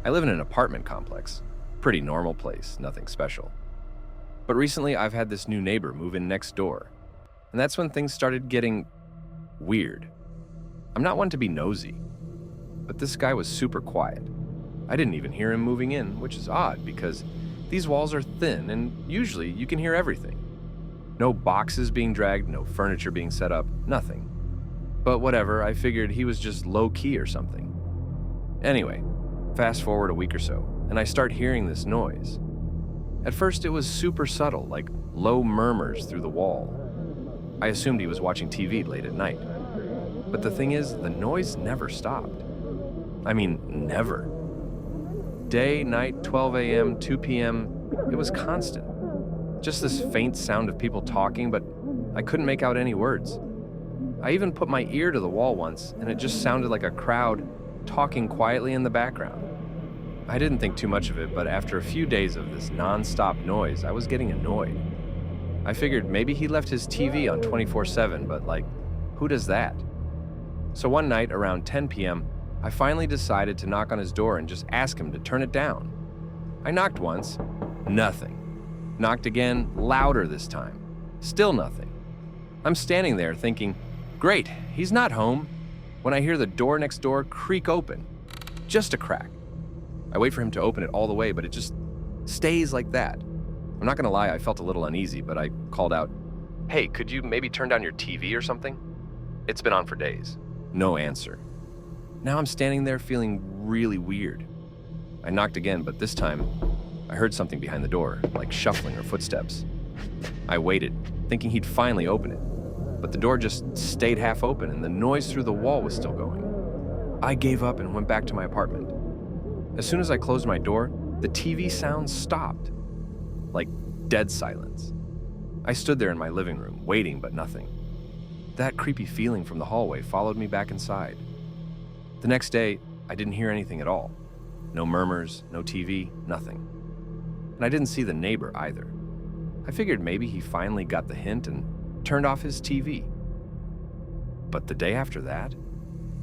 I live in an apartment complex. Pretty normal place, nothing special. But recently, I've had this new neighbor move in next door, and that's when things started getting weird. I'm not one to be nosy, but this guy was super quiet. I didn't even hear him moving in, which is odd because these walls are thin and usually you can hear everything. No boxes being dragged, no furniture being set up, nothing. But whatever, I figured he was just low-key or something. Anyway, fast forward a week or so, and I start hearing this noise. At first it was super subtle, like low murmurs through the wall. I assumed he was watching TV late at night. But the thing is, the noise never stopped. I mean, never. Day, night, 12 a.m., 2 p.m., it was constant. Just this faint sound of people talking, but I couldn't make out any words. I even put my ear to the wall once, and it just sounded like a crowd talking quietly in the background. I didn't think too much of it, but after a few days of this non-stop noise, I was getting annoyed. I figured maybe he left his TV on 24/7, but who does that? So one night around 10 p.m., I finally decided to knock on his door and just ask him to turn it down. I knocked once, nothing. Knocked again, louder this time. Still nothing. I'm standing there thinking, great, he's not home, when I hear the door next door creak open. Just a crack. I wait for him to open it all the way, but it just stays like that. I'm not gonna lie, I felt a little uneasy, but I called out, hey, could you maybe turn down your TV or something? It's been on for days. No answer. Now I'm standing there feeling really weird. I knocked again, but this time, I heard something behind the door, like shuffling or footsteps. I waited, thinking he'd finally open it, but the door just stayed half open and the noise through the wall was still going. I gave up and went back to my apartment. As soon as I closed my door, the TV sound stopped, like dead silence. I stood there in my living room, waiting but nothing. That creepy feeling from the hallway followed me back inside. The next day, I didn't hear anything at all. No murmurs, no TV, nothing. And I didn't see the neighbor either. I figured maybe he finally got the hint and turned off his TV. But the day after that,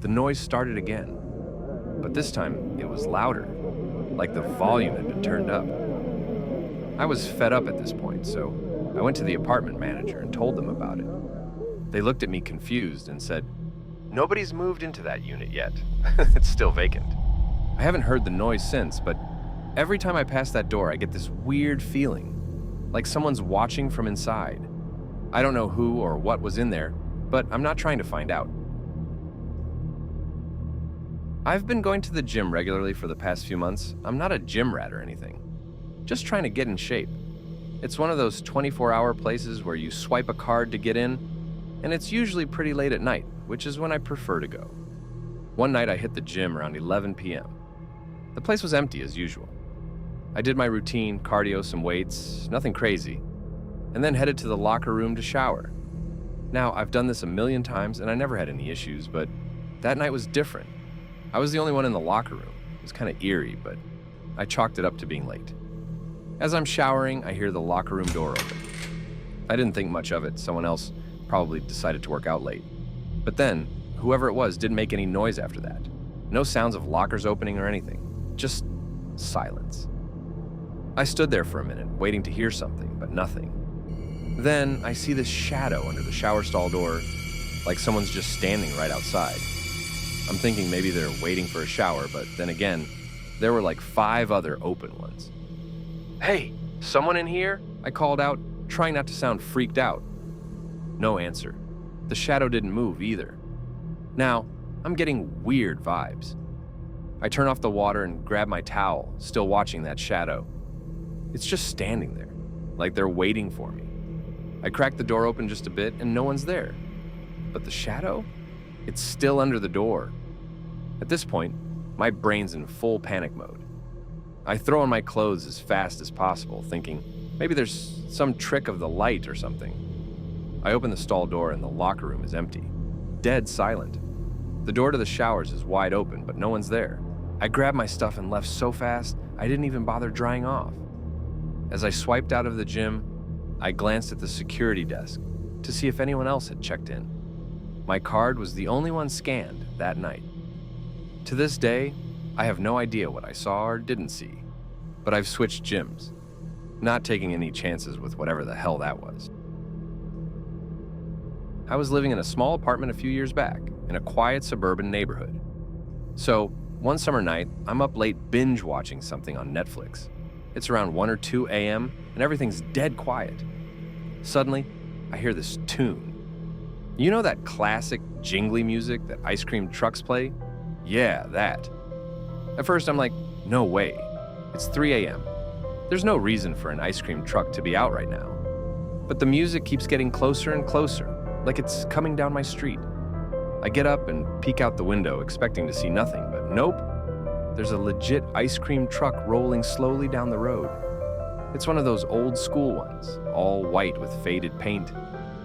the noise started again. But this time, it was louder, like the volume had been turned up. I was fed up at this point, so I went to the apartment manager and told them about it. They looked at me confused and said, nobody's moved into that unit yet. It's still vacant. I haven't heard the noise since, but every time I pass that door, I get this weird feeling, like someone's watching from inside. I don't know who or what was in there, but I'm not trying to find out. I've been going to the gym regularly for the past few months. I'm not a gym rat or anything. Just trying to get in shape. It's one of those 24-hour places where you swipe a card to get in, and it's usually pretty late at night, which is when I prefer to go. One night I hit the gym around 11 p.m. The place was empty as usual. I did my routine, cardio, some weights, nothing crazy, and then headed to the locker room to shower. Now, I've done this a million times and I never had any issues, but that night was different. I was the only one in the locker room. It was kind of eerie, but I chalked it up to being late. As I'm showering, I hear the locker room door open. I didn't think much of it. Someone else probably decided to work out late. But then, whoever it was didn't make any noise after that. No sounds of lockers opening or anything. Just silence. I stood there for a minute, waiting to hear something, but nothing. Then I see this shadow under the shower stall door, like someone's just standing right outside. I'm thinking maybe they're waiting for a shower, but then again, there were like 5 other open ones. Hey, someone in here? I called out, trying not to sound freaked out. No answer. The shadow didn't move either. Now, I'm getting weird vibes. I turn off the water and grab my towel, still watching that shadow. It's just standing there, like they're waiting for me. I crack the door open just a bit and no one's there. But the shadow? It's still under the door. At this point, my brain's in full panic mode. I throw on my clothes as fast as possible, thinking maybe there's some trick of the light or something. I open the stall door and the locker room is empty, dead silent. The door to the showers is wide open, but no one's there. I grabbed my stuff and left so fast, I didn't even bother drying off. As I swiped out of the gym, I glanced at the security desk to see if anyone else had checked in. My card was the only one scanned that night. To this day, I have no idea what I saw or didn't see, but I've switched gyms, not taking any chances with whatever the hell that was. I was living in a small apartment a few years back in a quiet suburban neighborhood. So, one summer night, I'm up late binge watching something on Netflix. It's around 1 or 2 a.m. and everything's dead quiet. Suddenly, I hear this tune. You know that classic jingly music that ice cream trucks play? Yeah, that. At first, I'm like, no way. It's 3 a.m. There's no reason for an ice cream truck to be out right now. But the music keeps getting closer and closer, like it's coming down my street. I get up and peek out the window, expecting to see nothing, but nope. There's a legit ice cream truck rolling slowly down the road. It's one of those old school ones, all white with faded paint,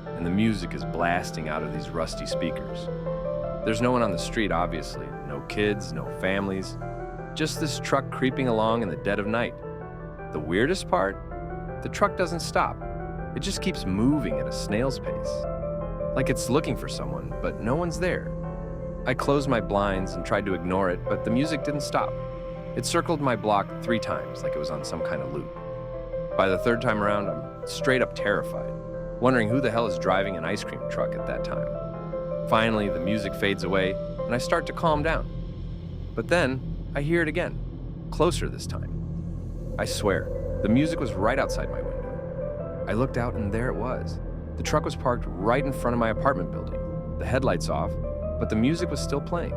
and the music is blasting out of these rusty speakers. There's no one on the street, obviously. No kids, no families. Just this truck creeping along in the dead of night. The weirdest part? The truck doesn't stop. It just keeps moving at a snail's pace. Like it's looking for someone, but no one's there. I closed my blinds and tried to ignore it, but the music didn't stop. It circled my block 3 times, like it was on some kind of loop. By the 3rd time around, I'm straight up terrified, wondering who the hell is driving an ice cream truck at that time. Finally, the music fades away, and I start to calm down. But then, I hear it again, closer this time. I swear, the music was right outside my window. I looked out, and there it was. The truck was parked right in front of my apartment building, the headlights off, but the music was still playing.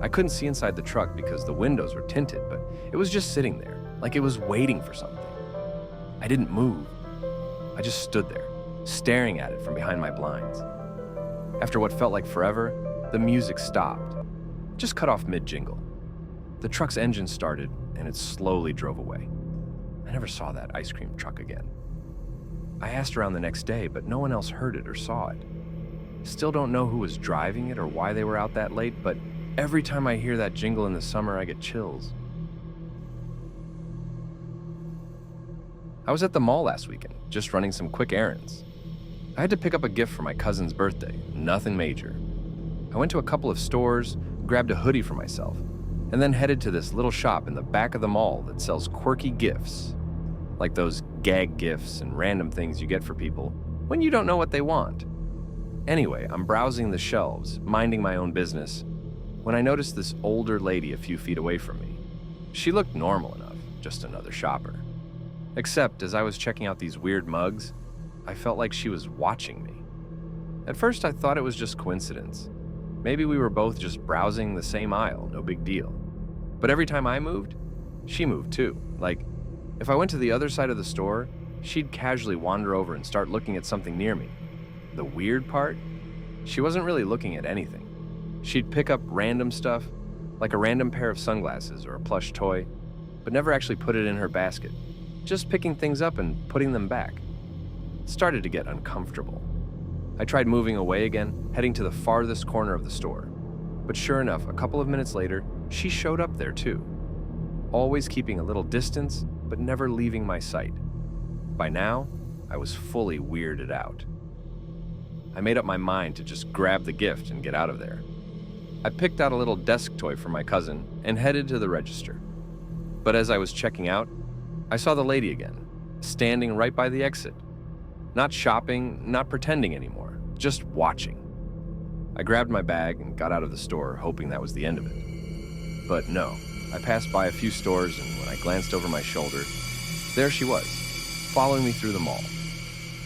I couldn't see inside the truck because the windows were tinted, but it was just sitting there, like it was waiting for something. I didn't move. I just stood there, staring at it from behind my blinds. After what felt like forever, the music stopped, just cut off mid-jingle. The truck's engine started, and it slowly drove away. I never saw that ice cream truck again. I asked around the next day, but no one else heard it or saw it. Still don't know who was driving it or why they were out that late, but every time I hear that jingle in the summer, I get chills. I was at the mall last weekend, just running some quick errands. I had to pick up a gift for my cousin's birthday, nothing major. I went to a couple of stores, grabbed a hoodie for myself, and then headed to this little shop in the back of the mall that sells quirky gifts, like those gag gifts and random things you get for people when you don't know what they want. Anyway, I'm browsing the shelves, minding my own business, when I noticed this older lady a few feet away from me. She looked normal enough, just another shopper. Except as I was checking out these weird mugs, I felt like she was watching me. At first I thought it was just coincidence. Maybe we were both just browsing the same aisle, no big deal. But every time I moved, she moved too. Like, if I went to the other side of the store, she'd casually wander over and start looking at something near me. The weird part? She wasn't really looking at anything. She'd pick up random stuff, like a random pair of sunglasses or a plush toy, but never actually put it in her basket, just picking things up and putting them back. It started to get uncomfortable. I tried moving away again, heading to the farthest corner of the store. But sure enough, a couple of minutes later, she showed up there too. Always keeping a little distance, but never leaving my sight. By now, I was fully weirded out. I made up my mind to just grab the gift and get out of there. I picked out a little desk toy for my cousin and headed to the register. But as I was checking out, I saw the lady again, standing right by the exit. Not shopping, not pretending anymore, just watching. I grabbed my bag and got out of the store, hoping that was the end of it. But no, I passed by a few stores, and when I glanced over my shoulder, there she was, following me through the mall.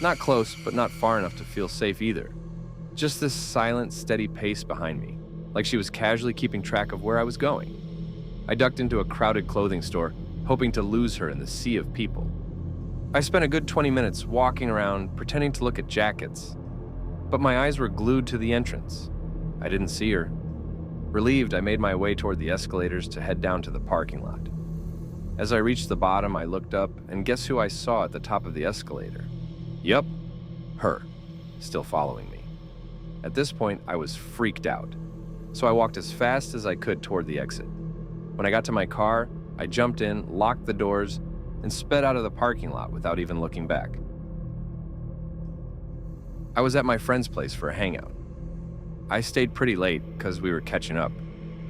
Not close, but not far enough to feel safe either. Just this silent, steady pace behind me, like she was casually keeping track of where I was going. I ducked into a crowded clothing store, hoping to lose her in the sea of people. I spent a good 20 minutes walking around, pretending to look at jackets, but my eyes were glued to the entrance. I didn't see her. Relieved, I made my way toward the escalators to head down to the parking lot. As I reached the bottom, I looked up, and guess who I saw at the top of the escalator? Yup, her, still following me. At this point, I was freaked out, so I walked as fast as I could toward the exit. When I got to my car, I jumped in, locked the doors, and sped out of the parking lot without even looking back. I was at my friend's place for a hangout. I stayed pretty late because we were catching up,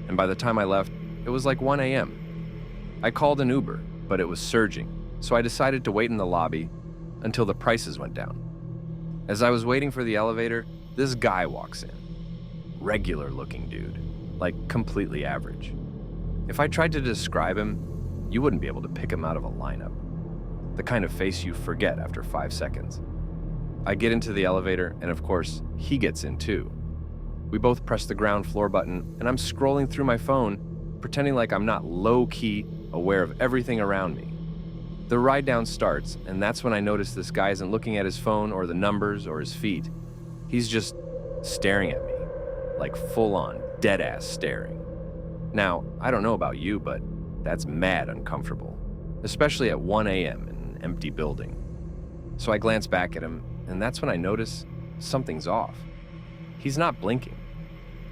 and by the time I left, It was like 1 a.m. I called an Uber, but it was surging, so I decided to wait in the lobby until the prices went down. As I was waiting for the elevator, this guy walks in. Regular looking dude, like completely average. If I tried to describe him, you wouldn't be able to pick him out of a lineup. The kind of face you forget after 5 seconds. I get into the elevator, and of course, he gets in too. We both press the ground floor button, and I'm scrolling through my phone, pretending like I'm not low-key aware of everything around me. The ride down starts, and that's when I notice this guy isn't looking at his phone or the numbers or his feet. He's just staring at me, like full-on, dead-ass staring. Now, I don't know about you, but that's mad uncomfortable, especially at 1 a.m. in an empty building. So I glance back at him, and that's when I notice something's off. He's not blinking.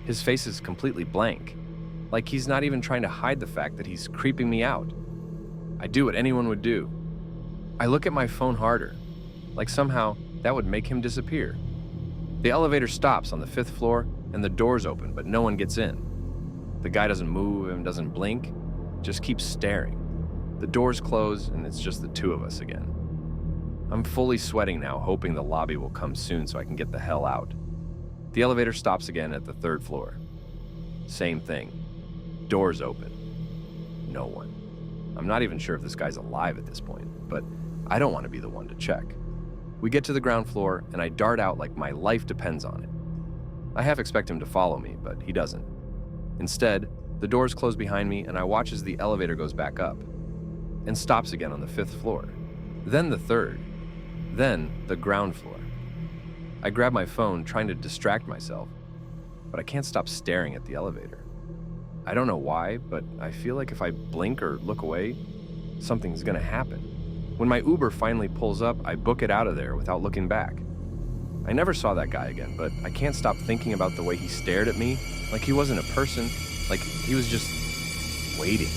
His face is completely blank, like he's not even trying to hide the fact that he's creeping me out. I do what anyone would do. I look at my phone harder, like somehow that would make him disappear. The elevator stops on the 5th floor, and the doors open, but no one gets in. The guy doesn't move and doesn't blink, just keeps staring. The doors close, and it's just the two of us again. I'm fully sweating now, hoping the lobby will come soon so I can get the hell out. The elevator stops again at the 3rd floor. Same thing. Doors open. No one. I'm not even sure if this guy's alive at this point, but I don't want to be the one to check. We get to the ground floor, and I dart out like my life depends on it. I half expect him to follow me, but he doesn't. Instead, the doors close behind me, and I watch as the elevator goes back up and stops again on the 5th floor, then the 3rd, then the ground floor. I grab my phone, trying to distract myself, but I can't stop staring at the elevator. I don't know why, but I feel like if I blink or look away, something's gonna happen. When my Uber finally pulls up, I book it out of there without looking back. I never saw that guy again, but I can't stop thinking about the way he stared at me, like he wasn't a person, like he was just waiting.